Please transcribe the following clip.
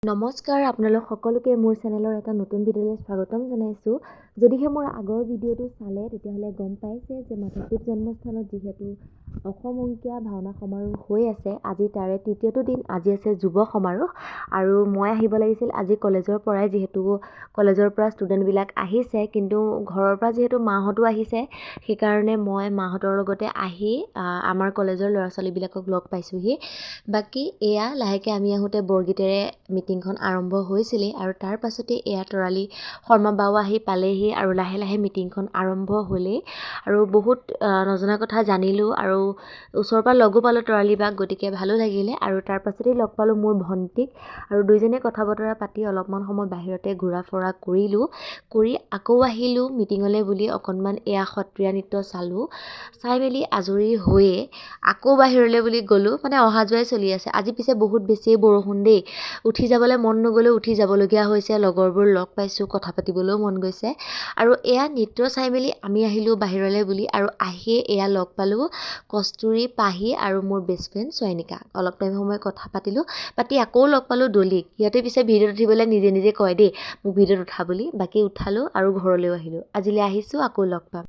নমস্কাৰ, আপোনালোক সকলোকে মোৰ চেনেলৰ এটা নতুন ভিডিঅ'লৈ স্বাগতম জনাইছোঁ। যদিহে মোৰ আগৰ ভিডিঅ'টো চালে তেতিয়াহ'লে গম পাইছে যে মাধৱদেৱ জন্মস্থানত যিহেতু অসম অংকীয়া ভাওনা সমাৰোহ হৈ আছে, আজি তাৰে তৃতীয়টো দিন। আজি আছে যুৱ সমাৰোহ আৰু মই আহিব লাগিছিল আজি কলেজৰ পৰাই, যিহেতু কলেজৰ পৰা ষ্টুডেণ্টবিলাক আহিছে, কিন্তু ঘৰৰ পৰা যিহেতু মাহঁতো আহিছে সেইকাৰণে মই মাহঁতৰ লগতে আহি আমাৰ কলেজৰ ল'ৰা ছোৱালীবিলাকক লগ পাইছোঁহি। বাকী এয়া লাহেকৈ আমি আহোঁতে বৰগীতেৰে মিটিংখন আৰম্ভ হৈছিলেই আৰু তাৰ পাছতে এয়া তৰালি শৰ্মা বাও আহি পালেহি আৰু লাহে লাহে মিটিংখন আৰম্ভ হ'লেই আৰু বহুত নজনা কথা জানিলোঁ আৰু ওচৰৰ পৰা লগো পালোঁ তৰালি বাক, গতিকে ভালো লাগিলে। আৰু তাৰ পাছতেই লগ পালোঁ মোৰ ভণ্টিক আৰু দুইজনে কথা বতৰা পাতি অলপমান সময় বাহিৰতে ঘূৰা ফুৰা কৰিলোঁ। কৰি আকৌ আহিলোঁ মিটিঙলৈ বুলি অকণমান এয়া সত্ৰীয়া নৃত্য চালোঁ। চাই মেলি আজৰি হৈয়ে আকৌ বাহিৰলৈ বুলি গ'লোঁ, মানে অহা যোৱাই চলি আছে। আজি পিছে বহুত বেছিয়ে বৰষুণ দেই, উঠি যাবলৈ মন নগ'লেও উঠি যাবলগীয়া হৈছে। লগৰবোৰ লগ পাইছোঁ, কথা পাতিবলৈও মন গৈছে আৰু এয়া নৃত্য চাই মেলি আমি আহিলোঁ বাহিৰলৈ বুলি। আৰু আহিয়ে এয়া লগ পালোঁ কস্তুৰী, পাহি আৰু মোৰ বেষ্ট ফ্ৰেণ্ড চয়নিকা। অলপ টাইম সময় কথা পাতিলোঁ, পাতি আকৌ লগ পালোঁ দলিক। সিহঁতে পিছে ভিডিঅ'ত উঠিবলৈ নিজে নিজে কয় দেই মোক ভিডিঅ'ত উঠা বুলি, বাকী উঠালোঁ আৰু ঘৰলৈও আহিলোঁ। আজিলৈ আহিছোঁ, আকৌ লগ পাম।